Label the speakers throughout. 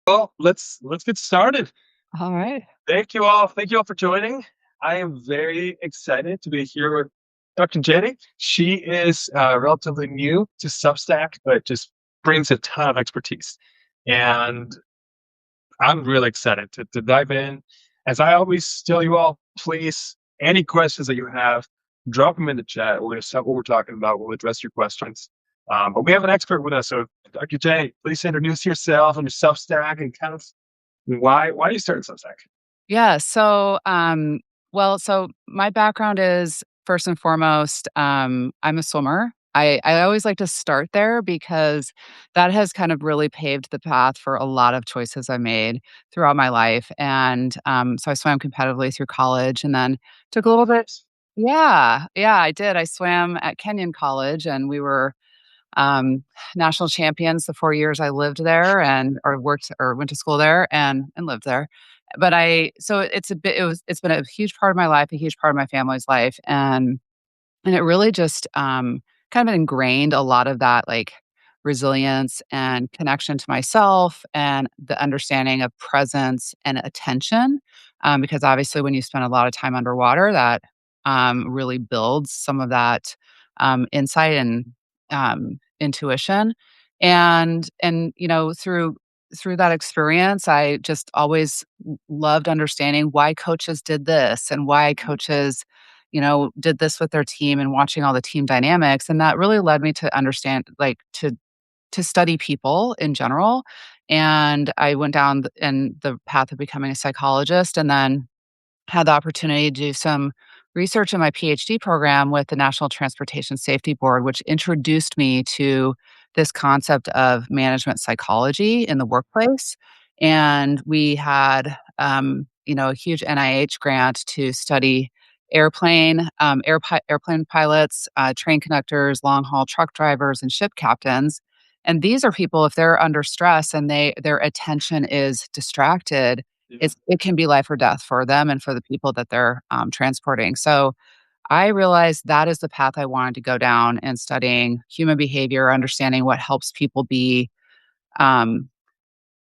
Speaker 1: Well, let's get started.
Speaker 2: All right.
Speaker 1: Thank you all. Thank you all for joining. I am very excited to be here with Dr. Jenny. She is relatively new to Substack, but just brings a ton of expertise. And I'm really excited to dive in. As I always tell you all, please, any questions that you have, drop them in the chat. We'll accept what we're talking about. We'll address your questions. But we have an expert with us. So, Dr. Jenny, please introduce yourself and your Substack and kind of why you started Substack?
Speaker 2: Yeah. So my background is first and foremost, I'm a swimmer. I always like to start there because that has kind of really paved the path for a lot of choices I made throughout my life. And so I swam competitively through college and then took a little bit. Yeah. Yeah, I did. I swam at Kenyon College and we were um, national champions the 4 years I lived there and or worked or went to school there and lived there. But it's been a huge part of my life, a huge part of my family's life, and it really just, kind of ingrained a lot of that, like, resilience and connection to myself and the understanding of presence and attention, because obviously when you spend a lot of time underwater, that, really builds some of that, insight and, intuition, through that experience, I just always loved understanding why coaches did this and why coaches did this with their team and watching all the team dynamics. And that really led me to understand, like, to study people in general. And I went down in the path of becoming a psychologist and then had the opportunity to do some research in my PhD program with the National Transportation Safety Board, which introduced me to this concept of management psychology in the workplace. And we had, a huge NIH grant to study airplane pilots, train conductors, long haul truck drivers, and ship captains. And these are people, if they're under stress and their attention is distracted,
Speaker 1: Yeah.
Speaker 2: it can be life or death for them and for the people that they're, transporting. So, I realized that is the path I wanted to go down in studying human behavior, understanding what helps people be, um,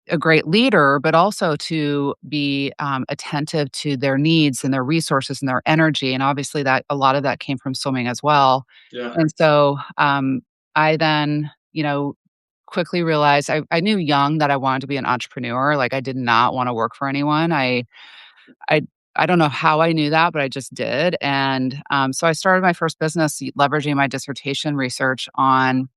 Speaker 2: a great leader, but also to be, attentive to their needs and their resources and their energy, and obviously that a lot of that came from swimming as well.
Speaker 1: Yeah.
Speaker 2: And so, I then, quickly realized I knew young that I wanted to be an entrepreneur. Like, I did not wanna work for anyone. I I don't know how I knew that, but I just did, and, so I started my first business leveraging my dissertation research on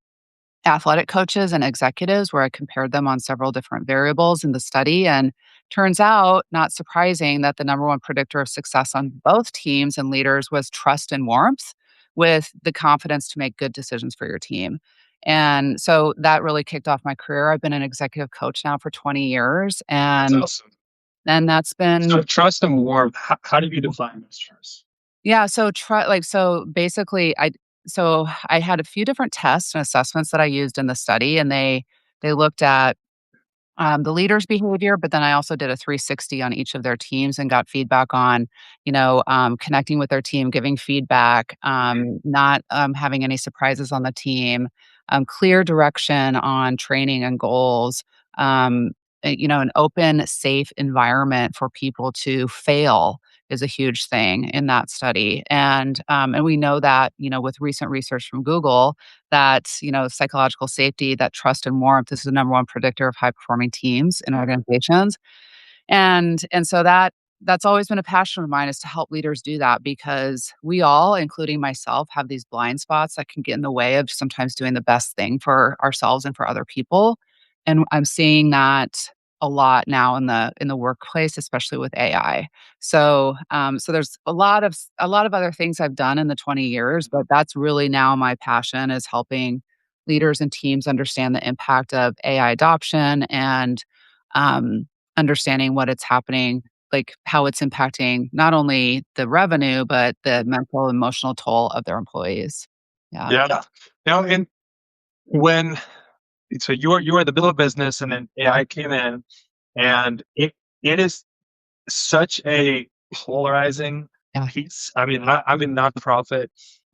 Speaker 2: athletic coaches and executives where I compared them on several different variables in the study, and turns out, not surprising, that the number one predictor of success on both teams and leaders was trust and warmth with the confidence to make good decisions for your team. And so that really kicked off my career. I've been an executive coach now for 20 years,
Speaker 1: That's
Speaker 2: and
Speaker 1: awesome.
Speaker 2: that's
Speaker 1: So
Speaker 2: been
Speaker 1: trust and warmth. How do you define those terms?
Speaker 2: yeah, so basically I had a few different tests and assessments that I used in the study, and they looked at the leader's behavior, but then I also did a 360 on each of their teams and got feedback on, connecting with their team, giving feedback, not having any surprises on the team, clear direction on training and goals, an open, safe environment for people to fail is a huge thing in that study. And we know that, with recent research from Google, that, psychological safety, that trust and warmth is the number one predictor of high performing teams in organizations. And so that's always been a passion of mine is to help leaders do that because we all, including myself, have these blind spots that can get in the way of sometimes doing the best thing for ourselves and for other people. And I'm seeing that a lot now in the workplace, especially with AI. So there's a lot of other things I've done in the 20 years, but that's really now my passion is helping leaders and teams understand the impact of AI adoption and um, understanding what it's happening, like how it's impacting not only the revenue, but the mental, emotional toll of their employees. Yeah.
Speaker 1: Yeah. Now, and when so you are the middle of business, and then AI came in, and it is such a polarizing
Speaker 2: Yeah.
Speaker 1: piece. I mean, I'm in nonprofit.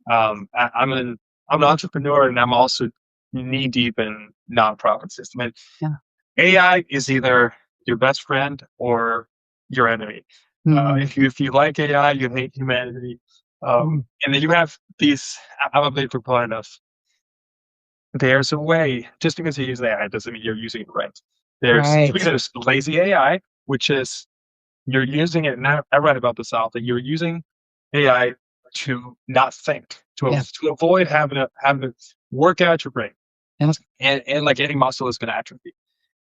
Speaker 1: I'm an entrepreneur, and I'm also knee deep in nonprofit system. And
Speaker 2: Yeah.
Speaker 1: AI is either your best friend or your enemy.
Speaker 2: Mhm.
Speaker 1: If you like AI, you hate humanity. And then you have these. I'm a big proponent of there's a way. Just because you use AI doesn't mean you're using it right.
Speaker 2: Right.
Speaker 1: There's lazy AI, which is you're using it. And I read about this often. You're using AI to not think,
Speaker 2: Yeah.
Speaker 1: to avoid having to work out your brain,
Speaker 2: Yep.
Speaker 1: and like any muscle is going to atrophy.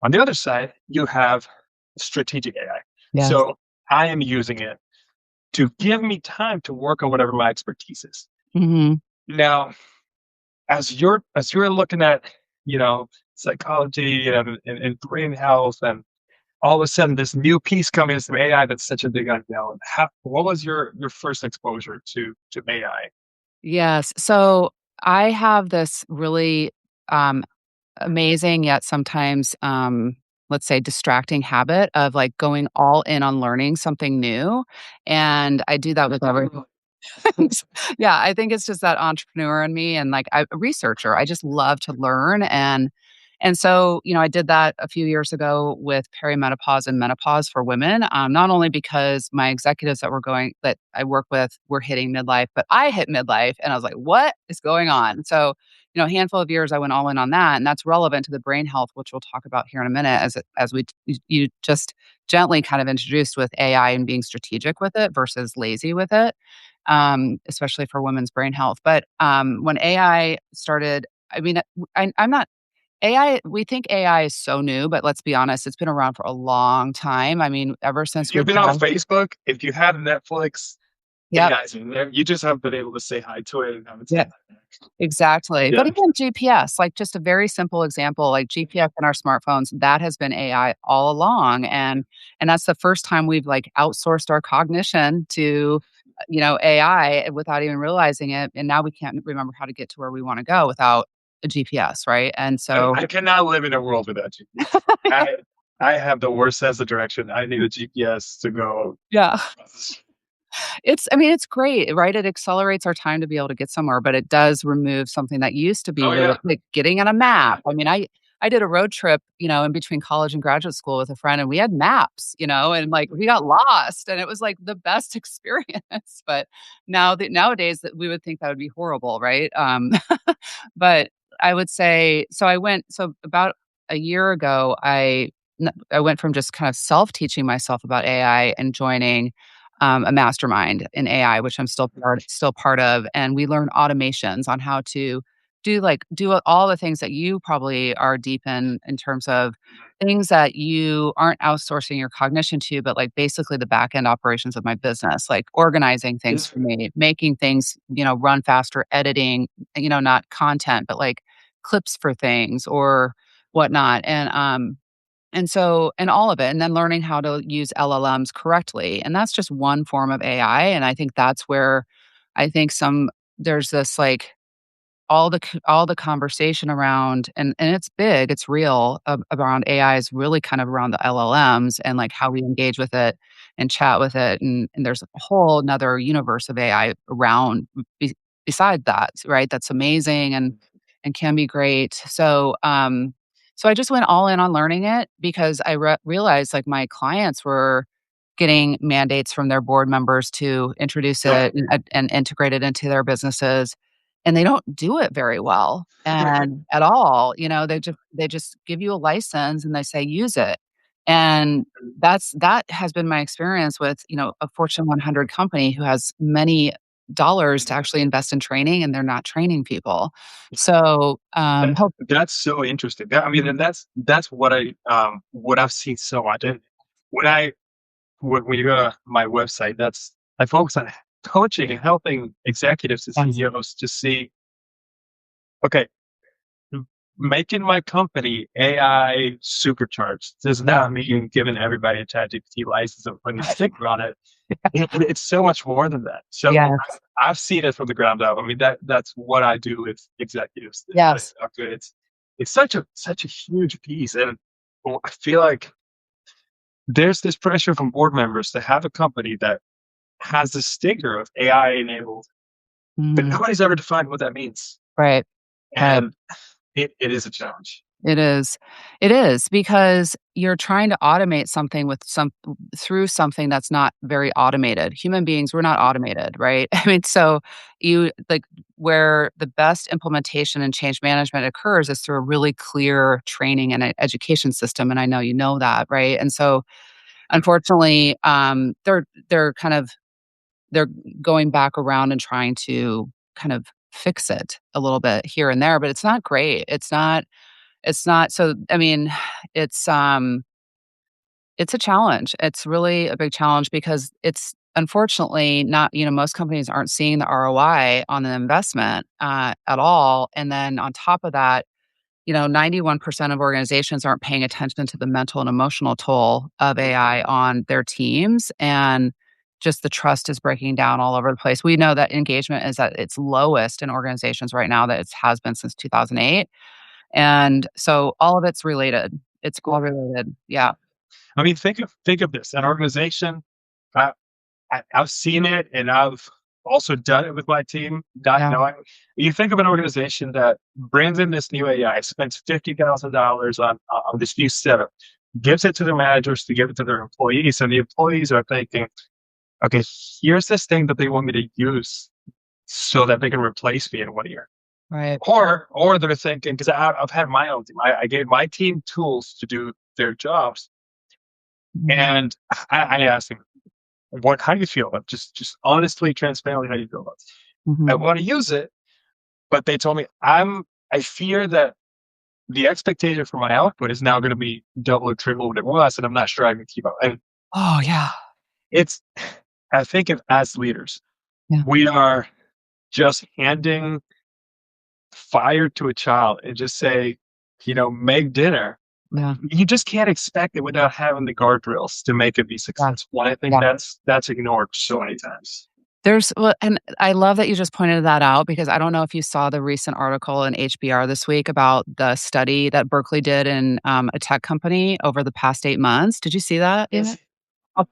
Speaker 1: On the other side, you have strategic AI.
Speaker 2: Yes.
Speaker 1: So I am using it to give me time to work on whatever my expertise is.
Speaker 2: Mhm.
Speaker 1: Now, as you're looking at, psychology and brain health, and all of a sudden this new piece coming is from AI that's such a big unknown. What was your first exposure to AI?
Speaker 2: Yes. So I have this really um, amazing yet sometimes, let's say, distracting habit of like going all in on learning something new. And I do that with everything. Yeah, I think it's just that entrepreneur in me and like a researcher. I just love to learn and so, I did that a few years ago with perimenopause and menopause for women. Not only because my executives that I work with were hitting midlife, but I hit midlife and I was like, what is going on? So, a handful of years I went all in on that. And that's relevant to the brain health, which we'll talk about here in a minute, you just gently kind of introduced with AI and being strategic with it versus lazy with it, especially for women's brain health. But when AI started, I mean, I'm not AI. We think AI is so new, but let's be honest, it's been around for a long time. I mean, ever
Speaker 1: If
Speaker 2: since
Speaker 1: you've
Speaker 2: we've
Speaker 1: been on
Speaker 2: had,
Speaker 1: Facebook, if you have Netflix,
Speaker 2: yep,
Speaker 1: AI's in there. You just haven't been able to say hi to it and have it say
Speaker 2: yeah,
Speaker 1: hi back.
Speaker 2: exactly. But
Speaker 1: Yeah.
Speaker 2: even GPS, like just a very simple example, like GPS in our smartphones, that has been AI all along, and that's the first time we've like outsourced our cognition to, AI without even realizing it, and now we can't remember how to get to where we want to go without a GPS, right? And so,
Speaker 1: I cannot live in a world without GPS. I have the worst sense of direction. I need a GPS to go.
Speaker 2: yeah. I mean, it's great, right? It accelerates our time to be able to get somewhere, but it does remove something that used to be
Speaker 1: Oh
Speaker 2: really
Speaker 1: yeah.
Speaker 2: like getting on a map. I mean, I did a road trip, in between college and graduate school with a friend and we had maps, and like we got lost and it was like the best experience. But nowadays that we would think that would be horrible, right? But I would say so about a year ago I went from just kind of self-teaching myself about AI and joining a mastermind in AI, which I'm still part of, and we learn automations on how to do all the things that you probably are deep in terms of things that you aren't outsourcing your cognition to, but like basically the back end operations of my business, like organizing things
Speaker 1: Yes.
Speaker 2: for me, making things run faster, editing, not content, but like clips for things or whatnot, and all of it, and then learning how to use LLMs correctly, and that's just one form of AI, and I think that's where I think there's this, like, all the conversation around and it's big, it's real, around AI is really kind of around the LLMs and, like, how we engage with it and chat with it, and there's a whole 'nother universe of AI around beside that, right? That's amazing and can be great. So I just went all in on learning it because I realized, like, my clients were getting mandates from their board members to introduce
Speaker 1: Yep.
Speaker 2: it and integrate it into their businesses, and they don't do it very well and at all, they just give you a license and they say, "Use it." And that has been my experience with, a Fortune 100 company who has many dollars to actually invest in training, and they're not training people. So, hope
Speaker 1: That's so interesting. I mean, and that's what I've seen so much. And when I when you go to my website, that's I focus on coaching and helping executives and
Speaker 2: yes,
Speaker 1: CEOs to see, okay, making my company AI supercharged does not mean giving everybody a ChatGPT license and putting a sticker on it. It's so much more than that. So
Speaker 2: yes,
Speaker 1: I've seen it from the ground up. I mean, that's what I do with executives that I
Speaker 2: yes.
Speaker 1: talk to. It's such a huge piece, and I feel like there's this pressure from board members to have a company that has the sticker of AI enabled, but
Speaker 2: Mhm.
Speaker 1: nobody's ever defined what that means,
Speaker 2: Right, right.
Speaker 1: and it is a challenge.
Speaker 2: It is. It is because you're trying to automate something with some through something that's not very automated. Human beings, we're not automated, right? I mean, so you like where the best implementation and change management occurs is through a really clear training and education system. And I know you know that, right? And so unfortunately, they're kind of they're going back around and trying to kind of fix it a little bit here and there, but it's not great. It's not so I mean, it's, um it's a challenge. It's really a big challenge because it's unfortunately not most companies aren't seeing the ROI on the investment, at all, and then on top of that, 91% of organizations aren't paying attention to the mental and emotional toll of AI on their teams, and just the trust is breaking down all over the place. We know that engagement is at its lowest in organizations right now that it has been since 2008. And so all of it's related. It's all related. Yeah.
Speaker 1: I mean, think of this: an organization. I, I've seen it, and I've also done it with my team, not
Speaker 2: Yeah.
Speaker 1: knowing. You think of an organization that brings in this new AI, spends $50,000 on this new setup, gives it to their managers to give it to their employees, and the employees are thinking, "Okay, here's this thing that they want me to use so that they can replace me in 1 year."
Speaker 2: Right.
Speaker 1: Or they're thinking, because I've had my own team. I gave my team tools to do their jobs,
Speaker 2: Mhm.
Speaker 1: and I asked them, "What? How do you feel about just honestly, transparently, how do you feel about this? I
Speaker 2: Mhm.
Speaker 1: want to use it," but they told me, I fear that the expectation for my output is now going to be double or triple what it was, and I'm not sure I can keep up. And
Speaker 2: Oh, yeah.
Speaker 1: it's, I think, as leaders,
Speaker 2: Yeah.
Speaker 1: we are just handing fire to a child and just say, make dinner.
Speaker 2: Yeah.
Speaker 1: You just can't expect it without having the guardrails to make it be
Speaker 2: Yeah.
Speaker 1: successful. And I think
Speaker 2: Yeah.
Speaker 1: that's ignored so many times.
Speaker 2: And I love that you just pointed that out because I don't know if you saw the recent article in HBR this week about the study that Berkeley did in, a tech company over the past 8 months. Did you see that?
Speaker 1: Yes.
Speaker 2: I'll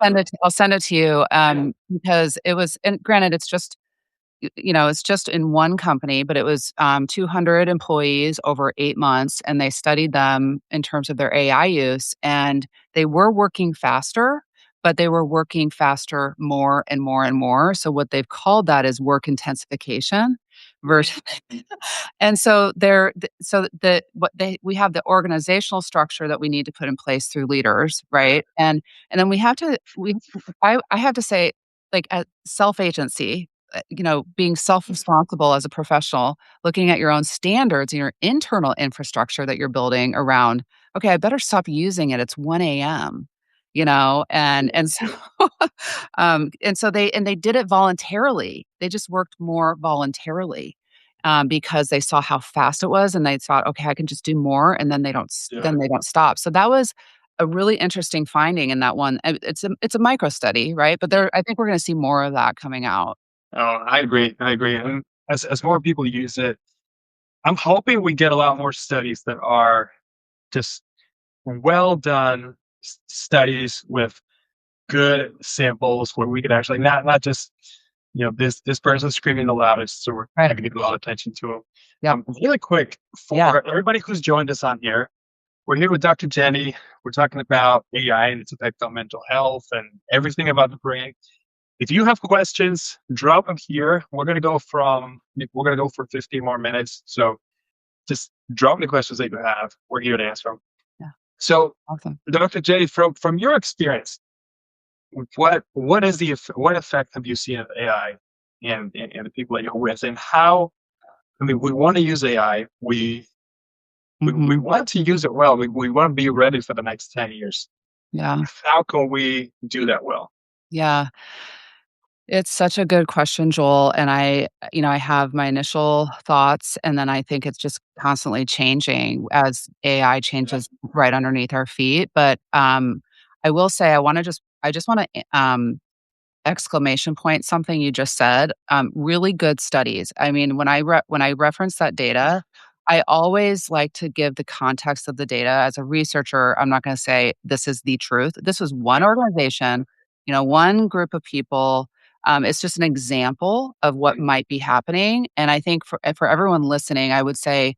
Speaker 2: send it to you,
Speaker 1: Yeah.
Speaker 2: because it was and granted, it's just in one company, but it was 200 employees over 8 months, and they studied them in terms of their AI use. And they were working faster, but they were working faster more and more and more. So, what they've called that is work intensification versus and so there so the what they we have the organizational structure that we need to put in place through leaders, right? And then I have to say, like, self-agency, being self-responsible as a professional, looking at your own standards and your internal infrastructure that you're building around, okay, I better stop using it. It's 1 a.m. And so and they did it voluntarily. They just worked more voluntarily, because they saw how fast it was and they thought, okay, I can just do more, and
Speaker 1: Yeah.
Speaker 2: then they don't stop. So that was a really interesting finding in that one. It's a micro study, right? But I think we're going to see more of that coming out.
Speaker 1: Oh, I agree. I agree. And as more people use it, I'm hoping we get a lot more studies that are just well done studies with good samples where we could actually not just this person's screaming the loudest, so we're
Speaker 2: Right.
Speaker 1: not going to give a lot of attention to them.
Speaker 2: Yep.
Speaker 1: Really quick,
Speaker 2: Yeah.
Speaker 1: for everybody who's joined us on here, we're here with Dr. Jenny. We're talking about AI and its effect on mental health and everything about the brain. If you have questions, drop them here. We're gonna go for 15 more minutes. So just drop the questions that you have. We're here to answer them.
Speaker 2: Yeah.
Speaker 1: So,
Speaker 2: Awesome.
Speaker 1: Dr. Jenny, from your experience, what effect have you seen of AI and the people that you're with, and how? I mean, we want to use AI. We
Speaker 2: Mhm.
Speaker 1: want to use it well. We want to be ready for the next 10 years.
Speaker 2: Yeah.
Speaker 1: How can we do that well?
Speaker 2: Yeah. It's such a good question, Joel, and I have my initial thoughts, and then I think it's just constantly changing as AI
Speaker 1: Yeah.
Speaker 2: changes right underneath our feet. But, I will say I just wanna, exclamation point something you just said. Really good studies. I mean, when I reference that data, I always like to give the context of the data. As a researcher, I'm not going to say this is the truth. This was one organization, one group of people. It's just an example of what might be happening. And I think for everyone listening, I would say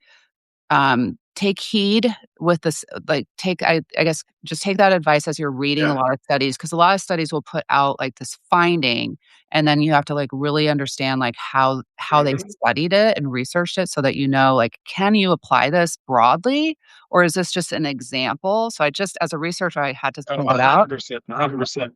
Speaker 2: take heed with this, like, I guess just take that advice as you're reading a
Speaker 1: Yeah.
Speaker 2: lot of studies, because a lot of studies will put out, like, this finding, and then you have to, like, really understand, like, how they
Speaker 1: Mhm.
Speaker 2: studied it and researched it so that you know, like, can you apply this broadly, or is this just an example? So I just as a researcher, I had to
Speaker 1: Oh,
Speaker 2: pull it out.
Speaker 1: 100%, 100%.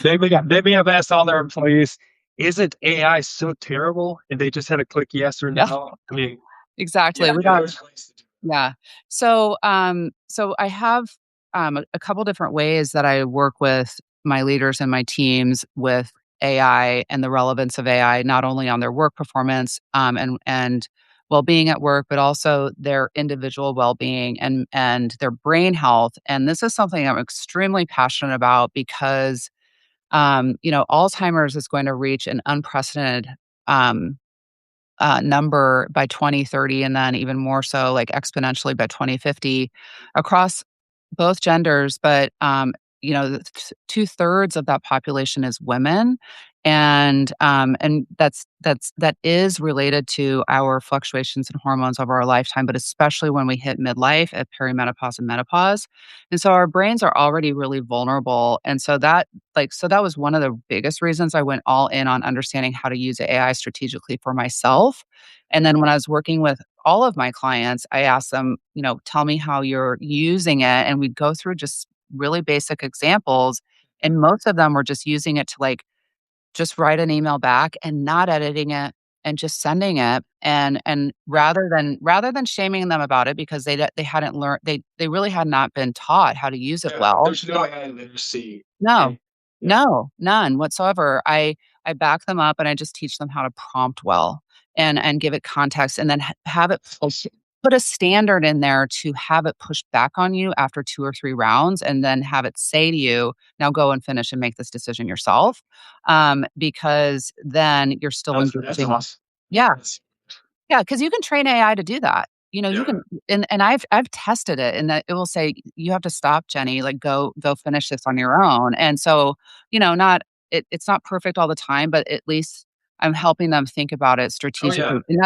Speaker 1: They may have asked all their employees, "Isn't AI so terrible?" And they just had to click yes or
Speaker 2: Yeah,
Speaker 1: no. I mean,
Speaker 2: exactly.
Speaker 1: yeah,
Speaker 2: We
Speaker 1: yeah,
Speaker 2: got
Speaker 1: there's ways to do
Speaker 2: Yeah. So I have a couple different ways that I work with my leaders and my teams with AI and the relevance of AI, not only on their work performance and well-being at work, but also their individual well-being and their brain health. And this is something I'm extremely passionate about because Alzheimer's is going to reach an unprecedented um, number by 2030, and then even more so, like, exponentially by 2050 across both genders. But, two-thirds of that population is women, and that is related to our fluctuations in hormones over our lifetime, but especially when we hit midlife at perimenopause and menopause. And so our brains are already really vulnerable, and so that was one of the biggest reasons I went all in on understanding how to use AI strategically for myself. And then when I was working with all of my clients, I asked them, tell me how you're using it. And we'd go through just really basic examples. And most of them were just using it to, like, just write an email back and not editing it and just sending it. And rather than shaming them about it because they hadn't learned, they really had not been taught how to use it
Speaker 1: yeah,
Speaker 2: well.
Speaker 1: there's no AI literacy.
Speaker 2: No.
Speaker 1: And yeah,
Speaker 2: No, none whatsoever. I back them up and I just teach them how to prompt well and give it context, and then have it put a standard in there to have it push back on you after 2 or 3 rounds, and then have it say to you, "Now go and finish and make this decision yourself." Because then you're still
Speaker 1: that's
Speaker 2: engaging.
Speaker 1: awesome.
Speaker 2: Yeah.
Speaker 1: That's
Speaker 2: Yeah, because you can train AI to do that. You
Speaker 1: yeah,
Speaker 2: can, and I've tested it, and that it will say, "You have to stop, Jenny, like, go finish this on your own." And so, not it's not perfect all the time, but at least I'm helping them think about it
Speaker 1: oh yeah,
Speaker 2: strategically. And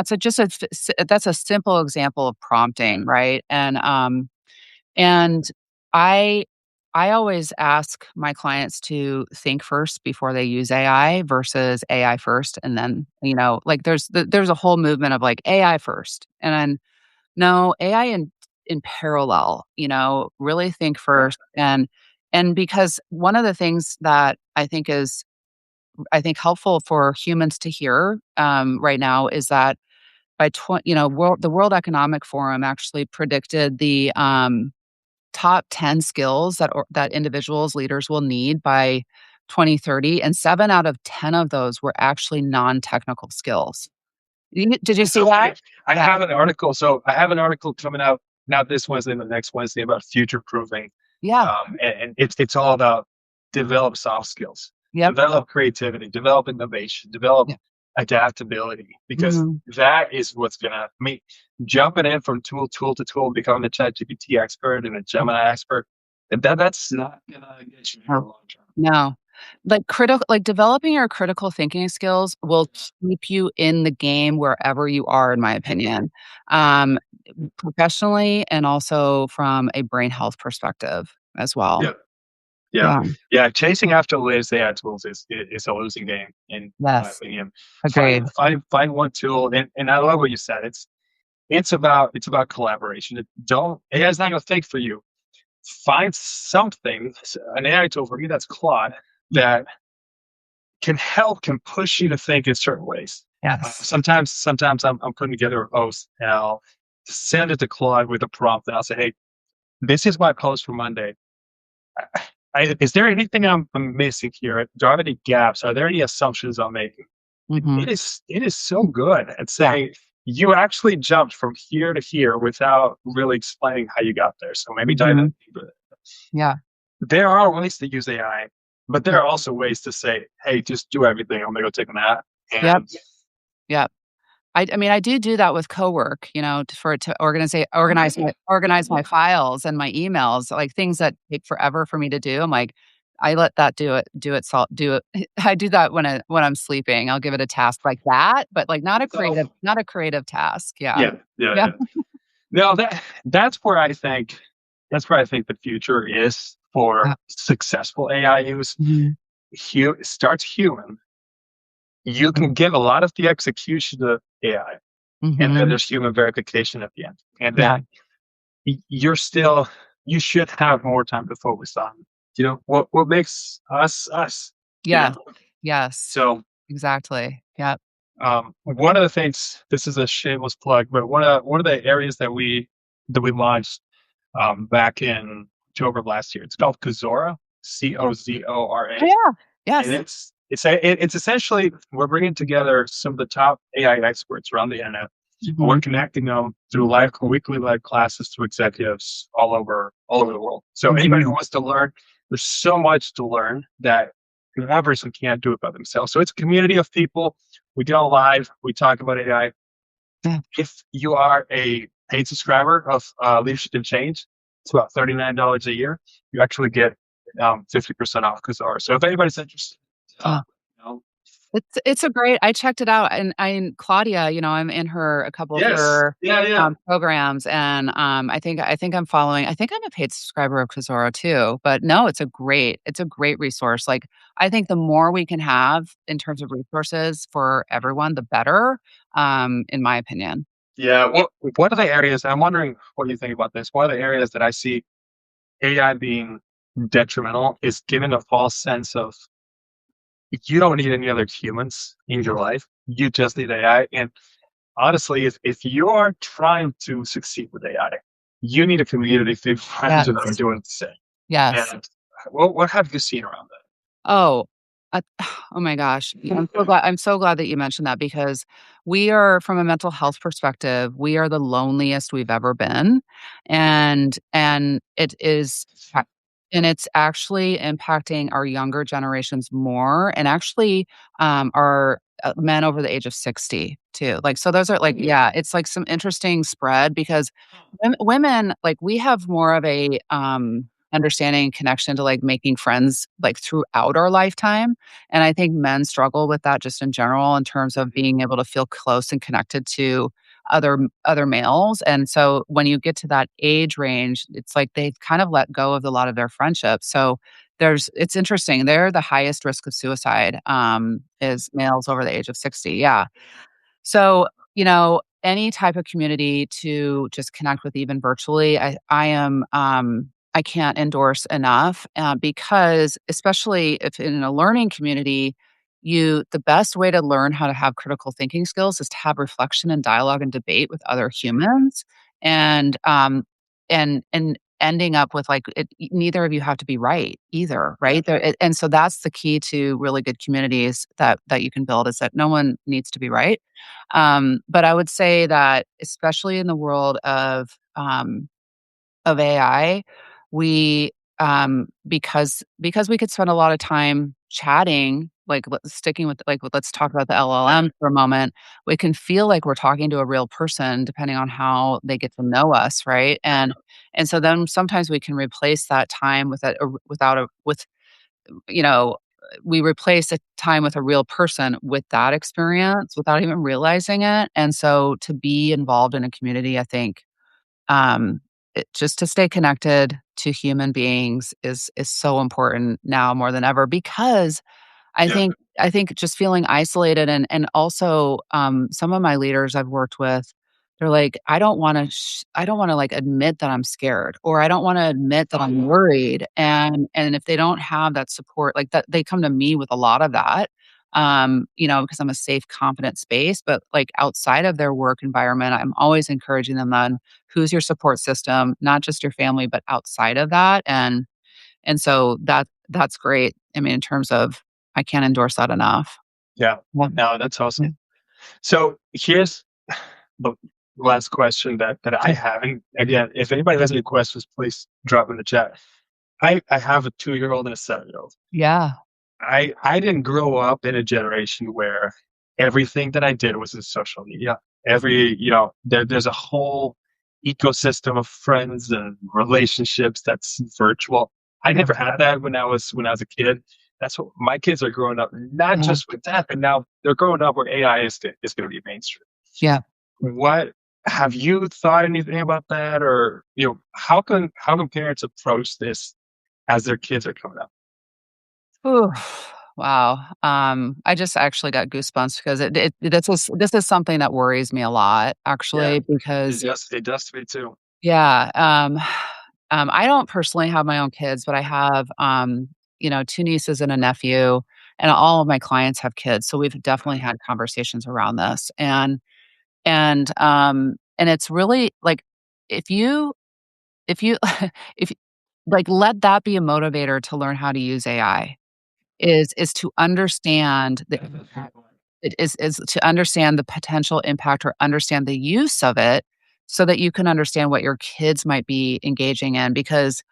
Speaker 2: that's a simple example of prompting, right? And I I always ask my clients to think first before they use AI versus AI first, and then, like, there's a whole movement of, like, AI first, and then, no, AI in parallel, really think
Speaker 1: yeah.
Speaker 2: first. And because one of the things that I think helpful for humans to hear, right now, is that by the World Economic Forum actually predicted the top 10 skills that individuals, leaders will need by 2030, and 7 out of 10 of those were actually non-technical skills. Did you
Speaker 1: It's
Speaker 2: see
Speaker 1: so funny.
Speaker 2: that? Yeah.
Speaker 1: I have an article coming out not this Wednesday, but next Wednesday about future proofing.
Speaker 2: Yeah.
Speaker 1: And it's all about develop soft skills,
Speaker 2: Yep.
Speaker 1: develop creativity, develop innovation, develop
Speaker 2: Yeah.
Speaker 1: adaptability, because
Speaker 2: Mhm.
Speaker 1: that is what's gonna me jumping in from tool to tool, becoming a ChatGPT expert and a Gemini expert. That's not gonna get you there
Speaker 2: No.
Speaker 1: long term.
Speaker 2: No. Like, developing your critical thinking skills will keep you in the game wherever you are, in my opinion, um, professionally and also from a brain health perspective as well.
Speaker 1: Yeah. Yeah,
Speaker 2: Yeah.
Speaker 1: yeah. Chasing after the latest AI tools is a losing game, in my
Speaker 2: Yes.
Speaker 1: opinion.
Speaker 2: Agreed.
Speaker 1: Find one tool, and I love what you said. It's about collaboration. Don't AI is not going to think for you. Find something, an AI tool for you that's Claude, that can push you to think in certain ways.
Speaker 2: Yes.
Speaker 1: Sometimes I'm putting together a post and I'll send it to Claude with a prompt, and I'll say, "Hey, this is my post for Monday. Is there anything I'm missing here? Do I have any gaps? Are there any assumptions I'm making?"
Speaker 2: Mhm.
Speaker 1: It is so good at
Speaker 2: Yeah.
Speaker 1: saying you actually jumped from here to here without really explaining how you got there. So maybe dive in
Speaker 2: Mhm.
Speaker 1: deeper.
Speaker 2: Yeah.
Speaker 1: There are ways to use AI, but there
Speaker 2: Yep.
Speaker 1: are also ways to say, "Hey, just do everything. I'm gonna go take a nap."
Speaker 2: Yep.
Speaker 1: And
Speaker 2: Yep. I mean, I do that with cowork, for it to organize my files and my emails, like, things that take forever for me to do. I'm like, I let that do it. I do that when I'm sleeping. I'll give it a task like that, but, like, not a
Speaker 1: so
Speaker 2: creative task. Yeah.
Speaker 1: yeah, yeah,
Speaker 2: Yeah.
Speaker 1: yeah. No, that's where I think the future is for
Speaker 2: Yeah.
Speaker 1: successful AI use.
Speaker 2: Mhm.
Speaker 1: It starts human. You can give a lot of the execution to AI, and then
Speaker 2: Mhm.
Speaker 1: there's human verification at the end. And
Speaker 2: Yeah.
Speaker 1: then you're still you should have more time to focus on what makes us us. You know,
Speaker 2: Yes. Yes.
Speaker 1: so
Speaker 2: Exactly. Yep.
Speaker 1: one of the things, this is a shameless plug, but one of the areas that we launched back in October of last year. It's called Cozora,
Speaker 2: Oh,
Speaker 1: Cozora,
Speaker 2: yeah.
Speaker 1: and
Speaker 2: Yes.
Speaker 1: it's essentially we're bringing together some of the top AI experts around the internet. And we're
Speaker 2: Mhm.
Speaker 1: connecting them through weekly live classes to executives all over the world. So anybody
Speaker 2: Mhm.
Speaker 1: who wants to learn, there's so much to learn that the average person can't do it by themselves. So it's a community of people. We go live. We talk about AI.
Speaker 2: Yeah.
Speaker 1: If you are a paid subscriber of Leadership and Change, it's about $39 a year. You actually get 50% off Kazar. So if anybody's interested,
Speaker 2: Yeah.
Speaker 1: you know,
Speaker 2: It's a great I checked it out, and Claudia, I'm in her a couple of
Speaker 1: yes,
Speaker 2: her,
Speaker 1: yeah, yeah,
Speaker 2: programs, and, I think I'm following I think I'm a paid subscriber of Quora too, but no, it's a great resource, like, I think the more we can have in terms of resources for everyone, the better, in my opinion.
Speaker 1: yeah. What are the areas? I'm wondering what do you think about this? One of the areas that I see AI being detrimental is giving a false sense of you don't need any other humans in your life. You just need AI. And honestly, if you are trying to succeed with AI, you need a community of friends
Speaker 2: Yes,
Speaker 1: that are doing the same.
Speaker 2: yes.
Speaker 1: And what have you seen around that?
Speaker 2: Oh, uh, oh my gosh. I'm so glad that you mentioned that because we are from a mental health perspective, we are the loneliest we've ever been. And it is and it's actually impacting our younger generations more and actually our men over the age of 60 too. Like so those are like yeah, it's like some interesting spread because women like we have more of a understanding connection to, like, making friends, like, throughout our lifetime, and I think men struggle with that just in general in terms of being able to feel close and connected to other males, and so when you get to that age range, it's like they've kind of let go of a lot of their friendships, so it's interesting, they're the highest risk of suicide, is males over the age of 60, yeah. So, any type of community to just connect with even virtually, I can't endorse enough, because especially if in a learning community, the best way to learn how to have critical thinking skills is to have reflection and dialogue and debate with other humans, and, and ending up with, like, neither of you have to be right either, right? And so that's the key to really good communities that you can build is that no one needs to be right. But I would say that especially in the world of AI, we because we could spend a lot of time chatting, like sticking with let's talk about the LLM for a moment. We can feel like we're talking to a real person depending on how they get to know us, right? And so then sometimes we can replace that time with you know, we replace a time with a real person with that experience without even realizing it. And so to be involved in a community, I think, just to stay connected to human beings is so important now more than ever because
Speaker 1: Yeah,
Speaker 2: I think just feeling isolated and also, some of my leaders I've worked with, they're like, I don't wanna, like, admit that I'm scared, or I don't wanna admit that I'm worried," and if they don't have that support, like, that they come to me with a lot of that, because I'm a safe, confident space, but, like, outside of their work environment, I'm always encouraging them on who's your support system, not just your family, but outside of that, and so that's great. I mean, in terms of I can't endorse that enough.
Speaker 1: yeah.
Speaker 2: Yeah.
Speaker 1: No, that's
Speaker 2: Yeah.
Speaker 1: awesome. So here's the last question that I have. And again, if anybody has any questions, please drop in the chat. I have a 2-year-old and a 7-year-old.
Speaker 2: Yeah.
Speaker 1: I didn't grow up in a generation where everything that I did was in social media. There's a whole ecosystem of friends and relationships that's virtual. I never had that when I was a kid. That's what my kids are growing up, not
Speaker 2: Yeah.
Speaker 1: just with that, but now they're growing up where AI is going to be mainstream.
Speaker 2: Yeah.
Speaker 1: What? Have you thought anything about that, or how can parents approach this as their kids are coming up?
Speaker 2: Ooh, wow. I just actually got goosebumps because this is something that worries me a lot,
Speaker 1: Yeah,
Speaker 2: actually,
Speaker 1: it
Speaker 2: because
Speaker 1: does. It does to me too.
Speaker 2: yeah, I don't personally have my own kids, but I have, 2 nieces and a nephew, and all of my clients have kids, so we've definitely had conversations around this, and it's really, like, if you if you if like, let that be a motivator to learn how to use AI, is to understand the it is to understand the potential impact or understand the use of it so that you can understand what your kids might be engaging in because,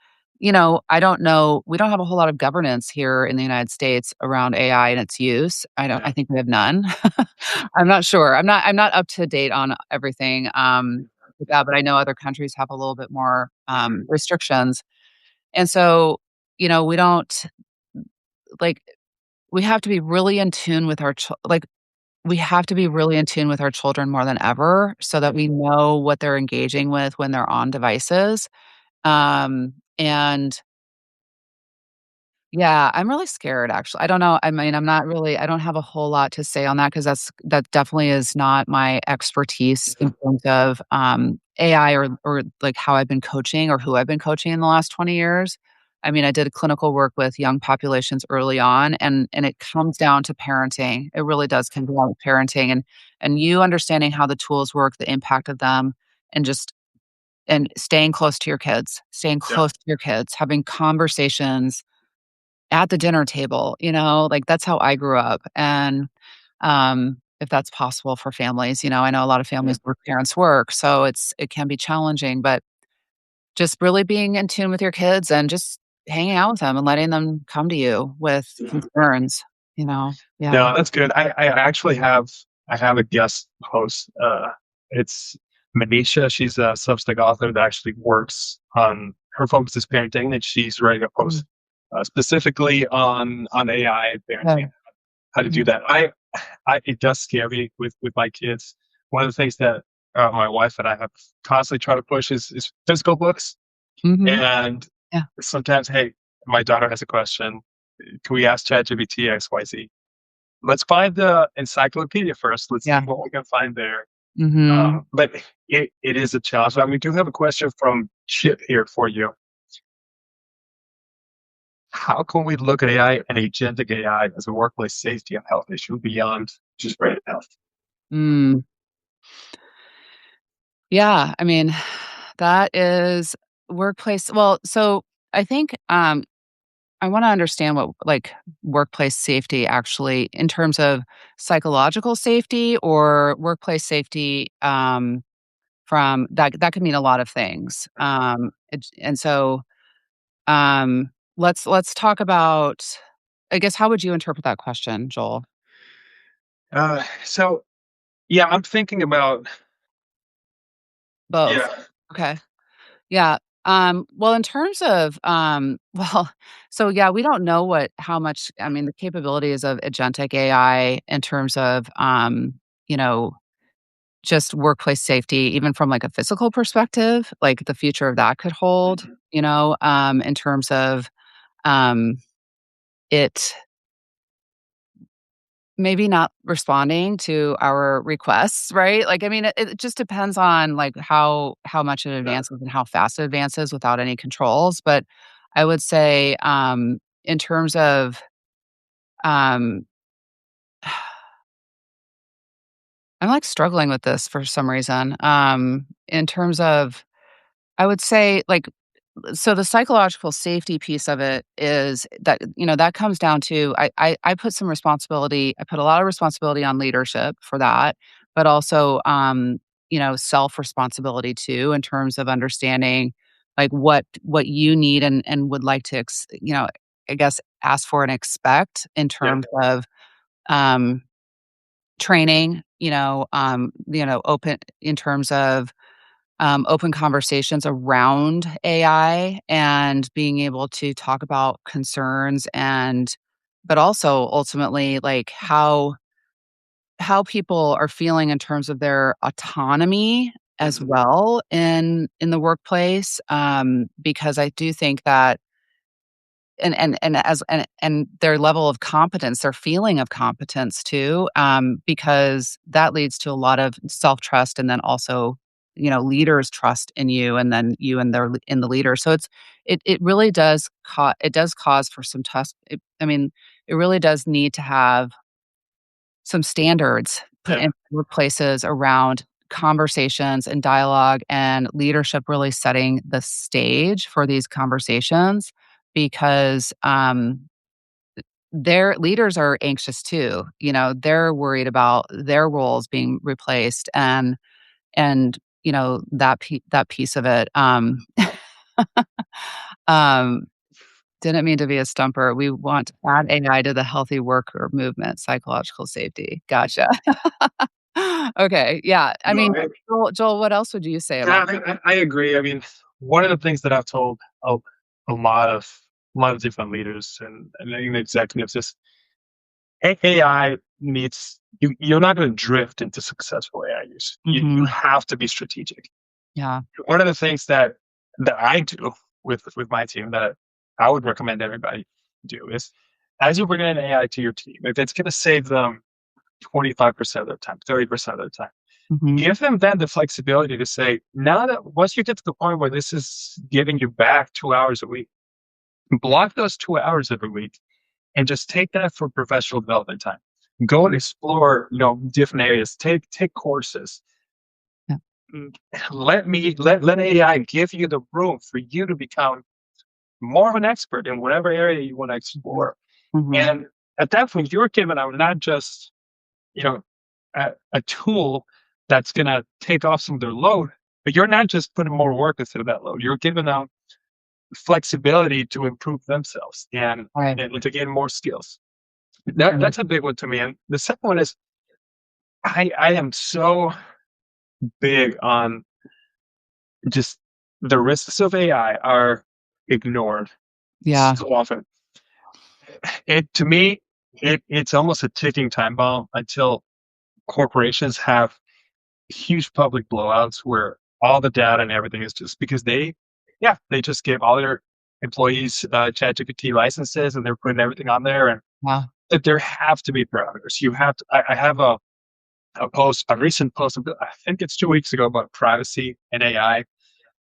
Speaker 2: I don't know, we don't have a whole lot of governance here in the United States around AI and its use. I
Speaker 1: Yeah.
Speaker 2: think we have none. I'm not sure. I'm not up to date on everything, with that, but I know other countries have a little bit more, restrictions. And so, we don't like, we have to be really in tune with we have to be really in tune with our children more than ever so that we know what they're engaging with when they're on devices. And yeah, I'm really scared actually. I don't know. I mean, I don't have a whole lot to say on that because that definitely is not my expertise in terms of AI or like how I've been coaching or who I've been coaching in the last 20 years. I mean, I did clinical work with young populations early on and it comes down to parenting. It really does come down to parenting and you understanding how the tools work, the impact of them, and just and staying
Speaker 1: Yeah.
Speaker 2: close to your kids, having conversations at the dinner table, like, that's how I grew up, and, if that's possible for families, I know a lot of
Speaker 1: Yeah.
Speaker 2: families where parents work, so it can be challenging, but just really being in tune with your kids and just hanging out with them and letting them come to you with concerns, Yeah.
Speaker 1: No, that's good. I actually have a guest host. It's Manisha. She's a Substack author that actually works on her focus is parenting, and she's writing a
Speaker 2: Mm,
Speaker 1: post specifically on AI and parenting,
Speaker 2: good.
Speaker 1: and how to do
Speaker 2: Mhm.
Speaker 1: that. I it does scare me with my kids. One of the things that my wife and I have constantly tried to push is physical books,
Speaker 2: Mhm.
Speaker 1: and
Speaker 2: Yeah.
Speaker 1: sometimes, hey, my daughter has a question. Can we ask ChatGPT XYZ? Let's find the encyclopedia first. Let's see
Speaker 2: Yeah.
Speaker 1: what we can find there.
Speaker 2: Mhm.
Speaker 1: But it is a challenge. We do have a question from Chip here for you. How can we look at AI and agentic AI as a workplace safety and health issue beyond just brain health?
Speaker 2: Mm. Yeah, I mean, that is workplace so I think, I wanna understand what, like, workplace safety actually in terms of psychological safety or workplace safety, from that could mean a lot of things. And so, let's talk about I guess, how would you interpret that question, Joel?
Speaker 1: So yeah, I'm thinking about
Speaker 2: Both.
Speaker 1: yeah.
Speaker 2: Okay. Yeah. Well, in terms of, so yeah, we don't know how much, I mean, the capabilities of agentic AI in terms of, you know, just workplace safety, even from like a physical perspective, like the future of that could hold, in terms of, um, it maybe not responding to our requests, right? Like, I mean, it just depends on like how much it
Speaker 1: Yeah.
Speaker 2: advances and how fast it advances without any controls. But I would say, in terms of, um, I'm like struggling with this for some reason. In terms of, I would say like so the psychological safety piece of it is that that comes down to I put some responsibility, I put a lot of responsibility on leadership for that, but also self responsibility too in terms of understanding like what you need and would like to I guess ask for and expect in
Speaker 1: Yeah.
Speaker 2: terms of um training, open in terms of open conversations around AI and being able to talk about concerns but also ultimately like how people are feeling in terms of their autonomy as
Speaker 1: Mhm.
Speaker 2: well in the workplace, because I do think that and their level of competence, their feeling of competence too, because that leads to a lot of self-trust and then also, leaders trust in you and then you and in the leader. So it really does it does cause for some tough I mean, it really does need to have some standards put
Speaker 1: Yeah.
Speaker 2: in workplaces around conversations and dialogue and leadership really setting the stage for these conversations because their leaders are anxious too. They're worried about their roles being replaced and that piece of it. Um didn't mean to be a stumper. We want to add AI to the healthy worker movement, psychological safety. Gotcha. Okay, yeah. I
Speaker 1: No,
Speaker 2: mean, Joel, what else would you say about
Speaker 1: yeah, I agree. I mean, one of the things that I've told a lot of different leaders and even executives is AI needs you. You're not going to drift into successful AI use. You
Speaker 2: Mhm.
Speaker 1: have to be strategic.
Speaker 2: Yeah.
Speaker 1: One of the things that I do with my team that I would recommend everybody do is as you bring in AI to your team, if it's going to save them 25% of their time, 30% of their time,
Speaker 2: Mhm.
Speaker 1: give them then the flexibility to say, now that once you get to the point where this is giving you back 2 hours a week, block those 2 hours every week and just take that for professional development time. Go and explore, different areas. Take courses.
Speaker 2: Yeah.
Speaker 1: Mm, let AI give you the room for you to become more of an expert in whatever area you want to explore.
Speaker 2: Mhm.
Speaker 1: And at that point, you're given out not just you know a tool that's going to take off some of their load, but you're not just putting more work instead of that load. You're giving them flexibility to improve themselves
Speaker 2: Right.
Speaker 1: and to gain more skills.
Speaker 2: Mhm.
Speaker 1: That's a big one to me. And the second one is I am so big on just the risks of AI are ignored
Speaker 2: Yeah.
Speaker 1: so often. It to me, it's almost a ticking time bomb until corporations have huge public blowouts where all the data and everything is just because they just give all their employees ChatGPT licenses and they're putting everything on there and
Speaker 2: Wow.
Speaker 1: that there have to be parameters. You have to. I have a recent post. I think it's 2 weeks ago about privacy and AI.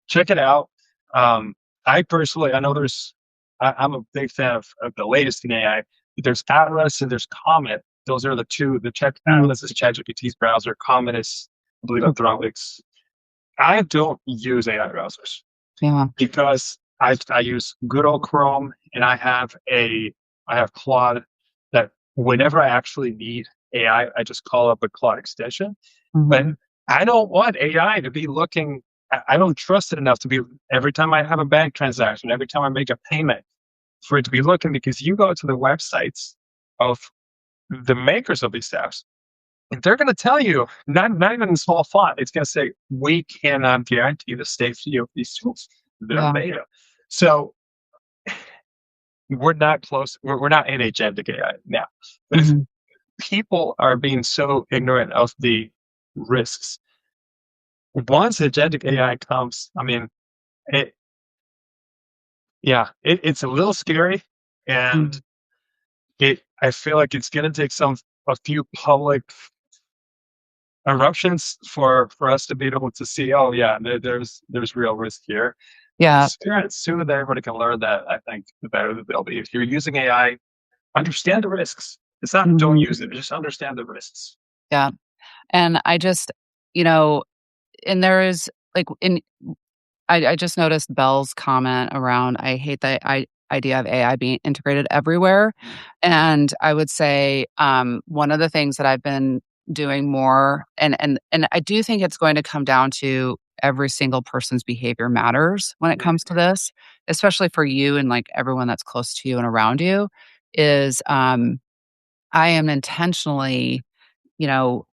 Speaker 1: Check it out. Um, I personally, I know I'm a big fan of the latest in AI. There's Atlas and there's Comet. Those are the two.
Speaker 2: Mm.
Speaker 1: Atlas is ChatGPT's browser. Comet is, I believe, Anthropics. I don't use AI browsers
Speaker 2: Yeah.
Speaker 1: because I use good old Chrome and I have Claude that whenever I actually need AI, I just call up a Claude extension. But
Speaker 2: Mhm.
Speaker 1: I don't want AI to be looking. I don't trust it enough to be every time I have a bank transaction, every time I make a payment, for it to be looking because you go to the websites of the makers of these apps, and they're going to tell you not even in small font. It's going to say we cannot guarantee the safety of these tools. They're
Speaker 2: Yeah.
Speaker 1: beta. So we're not close. We're not in agentic AI now. But if
Speaker 2: Mhm.
Speaker 1: people are being so ignorant of the risks, once agentic AI comes, I mean, it, yeah, it's a little scary, and
Speaker 2: Mhm.
Speaker 1: I feel like it's going to take a few public eruptions for us to be able to see. Oh yeah, there's real risk here.
Speaker 2: Yeah.
Speaker 1: Sooner that everybody can learn that, I think the better that they'll be. If you're using AI, understand the risks. It's not don't
Speaker 2: Mhm.
Speaker 1: use it, just understand the risks.
Speaker 2: Yeah. And I just, you know, and there is like in I just noticed Bell's comment around, "I hate the idea of AI being integrated everywhere." And I would say, one of the things that I've been doing more and I do think it's going to come down to every single person's behavior matters when it comes to this, especially for you and, like, everyone that's close to you and around you, is, I am intentionally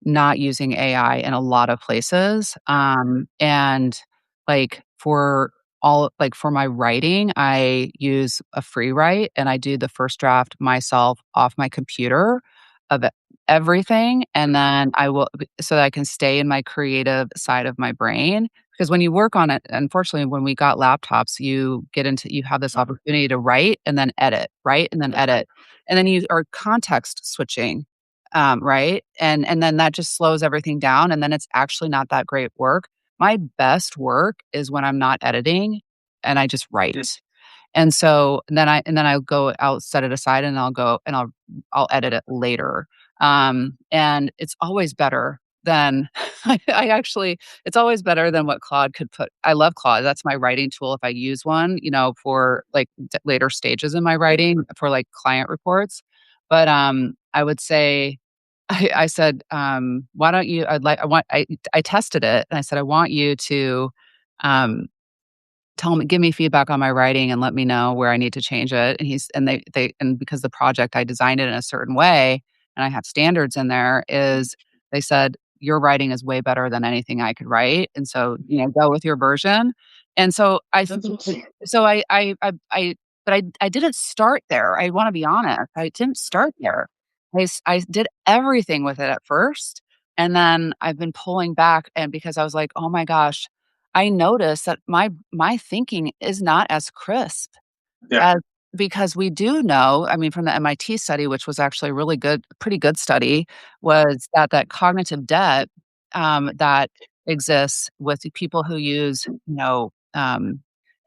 Speaker 2: not using AI in a lot of places. And for my writing, I use a free write and I do the first draft myself off my computer. of everything, and then I will so that I can stay in my creative side of my brain, because when you work on it, unfortunately, when we got laptops, you have this opportunity to write and then edit, and then you are context switching, right? And then that just slows everything down, and then it's actually not that great work. My best work is when I'm not editing and I just write. I'll set it aside and I'll edit it later. And it's always better than I actually it's always better than what Claude could put. I love Claude. That's my writing tool if I use one, for like later stages in my writing for like client reports. But I would say I said, why don't you I tested it and I said, I want you to give me feedback on my writing and let me know where I need to change it. And he's and they because the project I designed it in a certain way and I have standards in there is they said your writing is way better than anything I could write. And so, go with your version. And so I
Speaker 1: That's awesome.
Speaker 2: so I but I didn't start there. I want to be honest. I didn't start there. I did everything with it at first. And then I've been pulling back and because I was like, oh my gosh, I noticed that my thinking is not as crisp
Speaker 1: Yeah.
Speaker 2: as because we do know, I mean, from the MIT study, which was actually a pretty good study, was that cognitive debt, that exists with the people who use,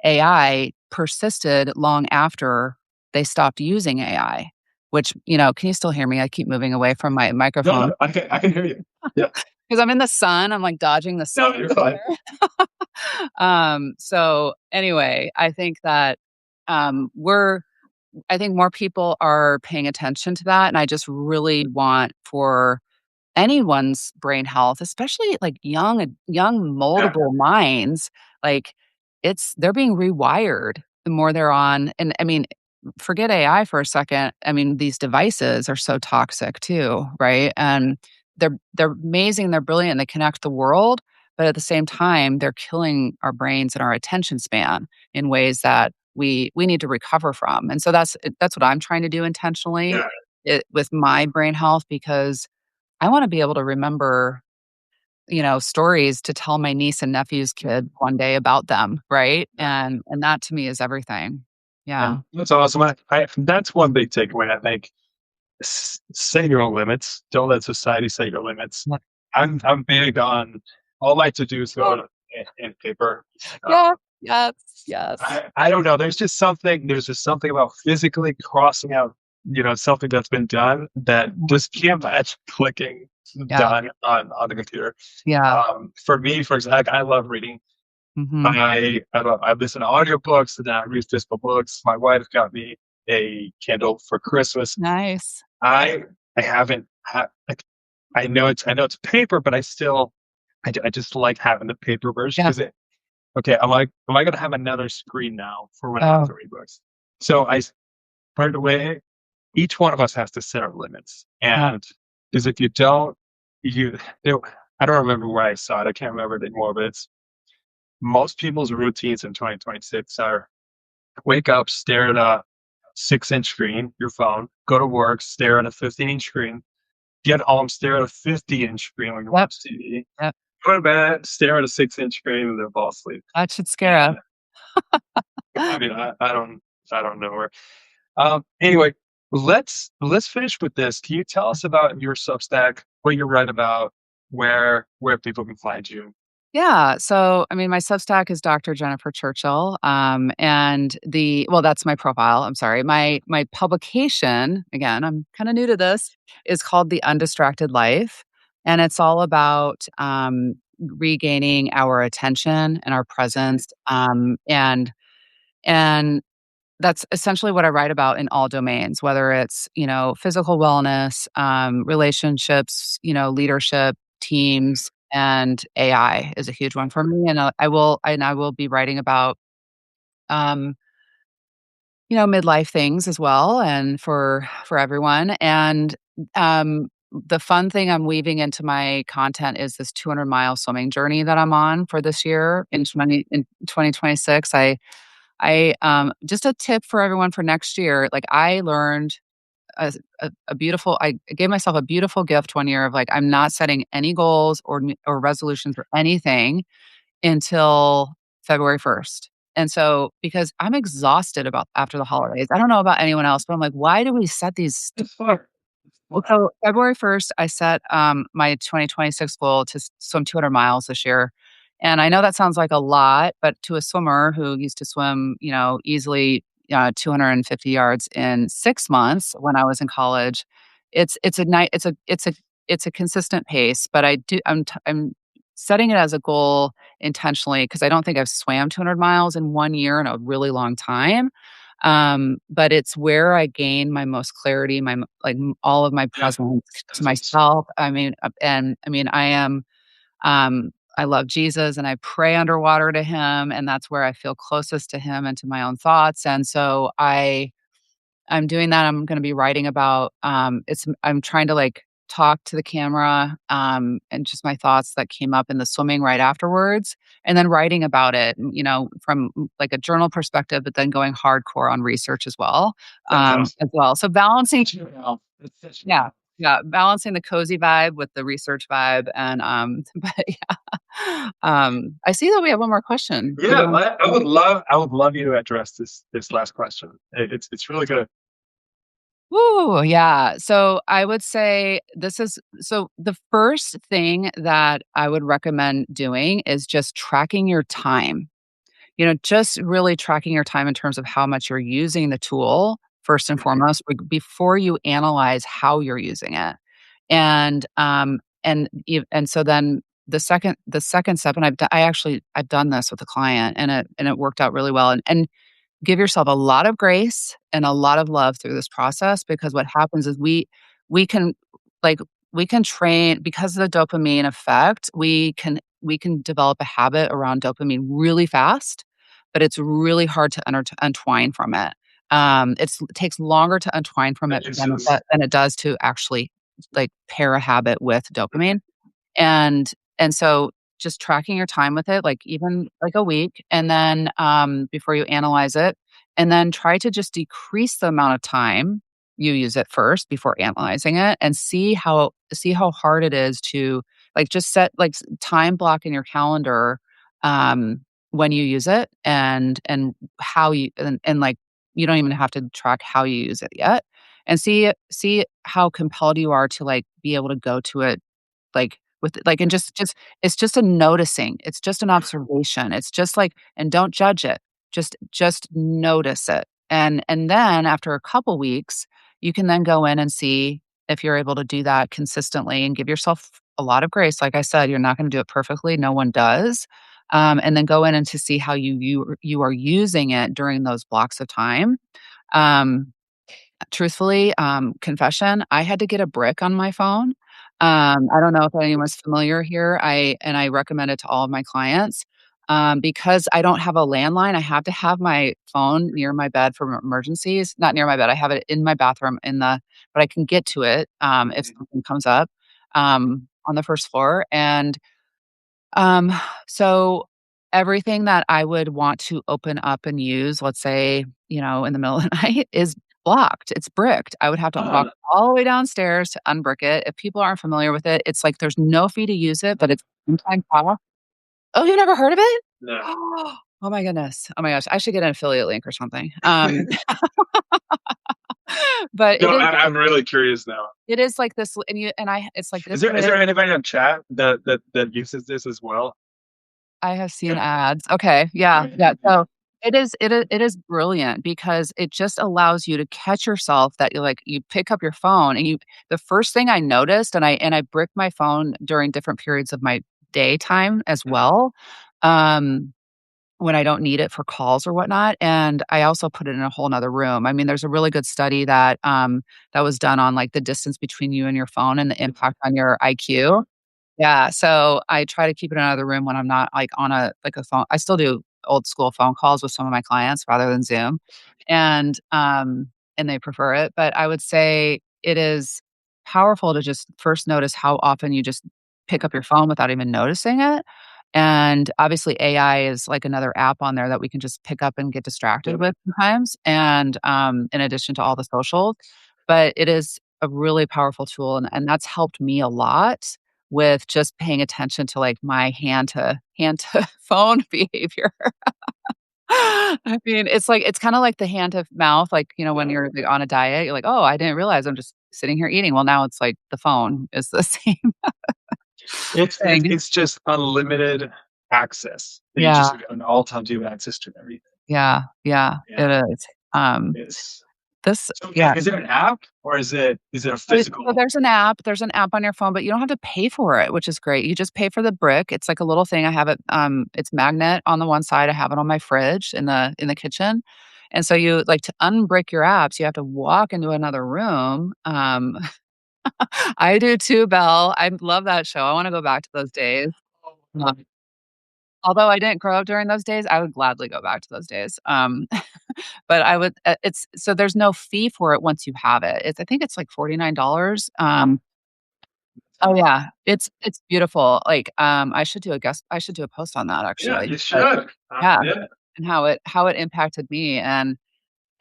Speaker 2: AI persisted long after they stopped using AI, which, can you still hear me? I keep moving away from my
Speaker 1: No,
Speaker 2: microphone
Speaker 1: no, I can hear you. Yeah.
Speaker 2: because I'm in the sun. I'm like dodging the sun.
Speaker 1: No, you're fine.
Speaker 2: So anyway, I think that I think more people are paying attention to that. And I just really want for anyone's brain health, especially like young
Speaker 1: Yeah.
Speaker 2: moldable minds, like they're being rewired the more they're on. And I mean, forget AI for a second. I mean, these devices are so toxic too, right? And they're amazing, they're brilliant, they connect the world, but at the same time, they're killing our brains and our attention span in ways that we need to recover from. And so that's what I'm trying to do intentionally
Speaker 1: Yeah.
Speaker 2: with my brain health because I wanna be able to remember, stories to tell my niece and nephew's kid one day about them, right? And that to me is everything.
Speaker 1: Yeah.
Speaker 2: Yeah.
Speaker 1: That's awesome. That's one big takeaway, I think. Set your own limits. Don't let society set your limits.
Speaker 2: Yep.
Speaker 1: I'm big on all my to-dos go in paper. Uh,
Speaker 2: Yeah. Yes. Yes.
Speaker 1: I don't know. There's just something about physically crossing out, something that's been done that just can't match clicking
Speaker 2: Yeah.
Speaker 1: done on the computer.
Speaker 2: Yeah.
Speaker 1: For me, for example, I love reading.
Speaker 2: Mhm.
Speaker 1: I listen to audiobooks and then I read physical books. My wife got me a Kindle for Christmas.
Speaker 2: Nice.
Speaker 1: I I haven't like I know it's paper, but I just like having the paper version
Speaker 2: Yeah.
Speaker 1: because okay, am I gonna have another screen now for when I have
Speaker 2: Oh,
Speaker 1: to read books? So right away, each one of us has to set our limits.
Speaker 2: yeah.
Speaker 1: And because if you don't, you, you I don't remember where I saw it. I can't remember it anymore, but it's most people's routines in 2026 are wake up, stare at a 6-inch screen, your phone, go to work, stare at a 15-inch screen, get home, stare at a 50-inch screen when you
Speaker 2: Yep.
Speaker 1: watch TV,
Speaker 2: Yep.
Speaker 1: go to bed, stare at a 6-inch screen, and then fall asleep.
Speaker 2: That should scare us.
Speaker 1: And I mean, I don't know where. Anyway, let's finish with this. Can you tell us about your Substack, what you write about, where people can find you?
Speaker 2: Yeah. So, I mean, my Substack is Dr. Jennifer Churchill. That's my profile. I'm sorry. My publication, again, I'm kind of new to this, is called The Undistracted Life. And it's all about regaining our attention and our presence. And that's essentially what I write about in all domains, whether it's, physical wellness, relationships, leadership, teams, and AI is a huge one for me. And I will be writing about, um, midlife things as well, and for everyone. And the fun thing I'm weaving into my content is this 200-mile swimming journey that I'm on for this year in 2026. I just a tip for everyone for next year. Like I learned a beautiful I gave myself a beautiful gift one year of, like, I'm not setting any goals or resolutions or anything until February 1st. And so because I'm exhausted about after the holidays. I don't know about anyone else, but I'm like, "Why do we set these?"
Speaker 1: It's fun. It's
Speaker 2: Well,
Speaker 1: fun.
Speaker 2: so February 1st, I set, my 2026 goal to swim 200 miles this year. And I know that sounds like a lot, but to a swimmer who used to swim, easily, 250 yards in 6 months when I was in college, it's a night it's a consistent pace, but I'm setting it as a goal intentionally because I don't think I've swam 200 miles in 1 year in a really long time. But it's where I gain my most clarity, all of my
Speaker 1: Yeah.
Speaker 2: presence to
Speaker 1: Presence.
Speaker 2: myself. I mean, I love Jesus and I pray underwater to him, and that's where I feel closest to him and to my own thoughts. And so I'm doing that. I'm gonna be writing about, I'm trying to, like, talk to the camera, and just my thoughts that came up in the swimming right afterwards, and then writing about it, from, like, a journal perspective, but then going hardcore on research
Speaker 1: That's awesome.
Speaker 2: as well. So balancing.
Speaker 1: It's your health. It's such your
Speaker 2: Yeah.
Speaker 1: health.
Speaker 2: Yeah, balancing the cozy vibe with the research vibe, and, but yeah. I see that we have one more question. Did
Speaker 1: Yeah,
Speaker 2: you want
Speaker 1: I would love you to address this last question. It's really good.
Speaker 2: Ooh, yeah. So I would say the first thing that I would recommend doing is just tracking your time. Just really tracking your time in terms of how much you're using the tool first and foremost, before you analyze how you're using it. And so then the second step, and I've done this with a client, and it worked out really well. And give yourself a lot of grace and a lot of love through this process, because what happens is we can like we can train because of the dopamine effect. We can develop a habit around dopamine really fast, but it's really hard to untwine from it. It takes longer to untwine from it
Speaker 1: It's
Speaker 2: than it does to actually, like, pair a habit with dopamine. And so just tracking your time with it, like, even like a week, and then, before you analyze it, and then try to just decrease the amount of time you use it first before analyzing it, and see how hard it is to, like, just set, like, time block in your calendar, when you use it, and how you and, like, you don't even have to track how you use it yet, and see how compelled you are to, like, be able to go to it, like, and just it's just a noticing, it's just an observation, it's just, like, and don't judge it, just notice it, and then after a couple weeks, you can then go in and see if you're able to do that consistently, and give yourself a lot of grace. Like I said, you're not gonna do it perfectly, no one does, and then go in and to see how you are using it during those blocks of time. um Truthfully, confession, I had to get a brick on my phone. I don't know if anyone's familiar here. I recommend it to all of my clients. Because I don't have a landline, I have to have my phone near my bed for emergencies. Not near my bed, I have it in my bathroom but I can get to it, if something comes up, on the first floor. And um, so everything that I would want to open up and use, let's say, in the middle of the night, is blocked. It's bricked. I would have to walk all the way downstairs to unbrick it. If people aren't familiar with it, it's like there's no fee to use it, but it's one-time cost. Oh, you never heard of it?
Speaker 1: no,
Speaker 2: Oh my goodness. Oh my gosh. I should get an affiliate link or something. But
Speaker 1: no. I'm really curious now.
Speaker 2: it is like this, and it's like this.
Speaker 1: Is there anybody on chat that uses this as well?
Speaker 2: I have seen ads. Okay, yeah, yeah, so it is brilliant because it just allows you to catch yourself that you pick up your phone, and you the first thing I noticed, and I brick my phone during different periods of my daytime as well, um, when I don't need it for calls or whatnot, and I also put it in a whole 'nother room. I mean, there's a really good study that was done on, like, the distance between you and your phone and the impact on your IQ. Yeah, so I try to keep it in another room when I'm not, like, on a phone. I still do old school phone calls with some of my clients rather than Zoom, and they prefer it, but I would say it is powerful to just first notice how often you just pick up your phone without even noticing it, and obviously AI is like another app on there that we can just pick up and get distracted with sometimes, and, in addition to all the socials. but it is a really powerful tool, and that's helped me a lot with just paying attention to, like, my hand to phone behavior. I mean, it's like it's kinda like the hand to mouth, like, when you're, like, on a diet, you're like, "Oh, I didn't realize I'm just sitting here eating." Well, now it's like the phone is the same thing.
Speaker 1: It's just unlimited access. You
Speaker 2: Yeah,
Speaker 1: just at all times you have access to everything.
Speaker 2: yeah, yeah,
Speaker 1: Yeah,
Speaker 2: it is.
Speaker 1: it's
Speaker 2: This
Speaker 1: so.
Speaker 2: yeah.
Speaker 1: Is there an app or is it a
Speaker 2: So
Speaker 1: physical?
Speaker 2: there's an app on your phone, but you don't have to pay for it, which is great. You just pay for the brick. It's like a little thing. I have it, it's magnet on the one side. I have it on my fridge in the kitchen. And so you like to unbrick your apps, you have to walk into another room. I do too, Belle. I love that show. I wanna go back to those days. Um, although I didn't grow up during those days, I would gladly go back to those days. But I would it's so there's no fee for it once you have it. I think it's like $49. Oh, yeah. It's beautiful. Like, I should do a post on that
Speaker 1: Yeah,
Speaker 2: actually,
Speaker 1: you
Speaker 2: but
Speaker 1: should.
Speaker 2: yeah,
Speaker 1: Yeah,
Speaker 2: and how it impacted me, and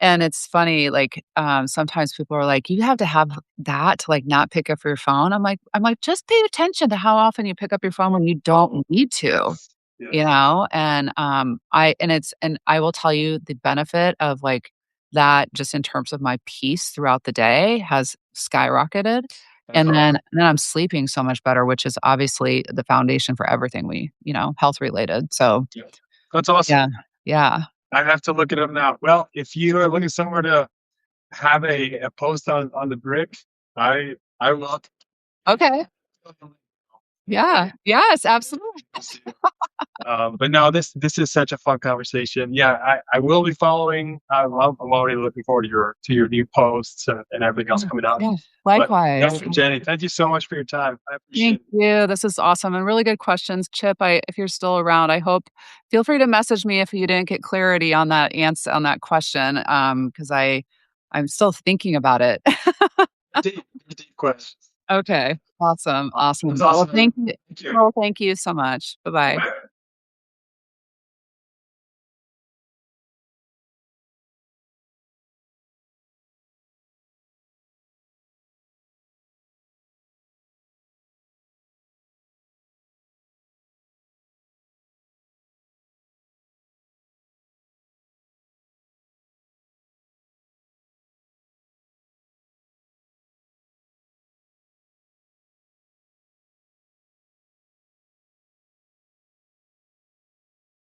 Speaker 2: it's funny, like, sometimes people are like, "You have to have that to, like, not pick up your phone." I'm like, "Just pay attention to how often you pick up your phone when you don't need to."
Speaker 1: yes, yes,
Speaker 2: And I will tell you the benefit of, like, that just in terms of my peace throughout the day has skyrocketed,
Speaker 1: that's
Speaker 2: and then
Speaker 1: awesome.
Speaker 2: and then I'm sleeping so much better, which is obviously the foundation for everything health related, so
Speaker 1: Yeah, that's awesome.
Speaker 2: yeah. Yeah.
Speaker 1: I have to look it up now. Well, if you are looking somewhere to have a post on the brick, I will.
Speaker 2: Okay. Yeah. Yes, absolutely.
Speaker 1: But no, this is such a fun conversation. Yeah, I will be following. I'm already looking forward to your new posts and everything else
Speaker 2: Yeah,
Speaker 1: coming out.
Speaker 2: yeah,
Speaker 1: But
Speaker 2: likewise.
Speaker 1: Dr. Jenny, thank you so much for your time. I
Speaker 2: Thank
Speaker 1: appreciate it.
Speaker 2: you. This is awesome and really good questions. Chip, if you're still around, I hope feel free to message me if you didn't get clarity on that answer on that question, because I'm still thinking about it.
Speaker 1: Deep, deep questions.
Speaker 2: Okay. Awesome,
Speaker 1: That's
Speaker 2: awesome. Well,
Speaker 1: awesome.
Speaker 2: thank you.
Speaker 1: Thank you.
Speaker 2: Well, thank you so much. Bye-bye.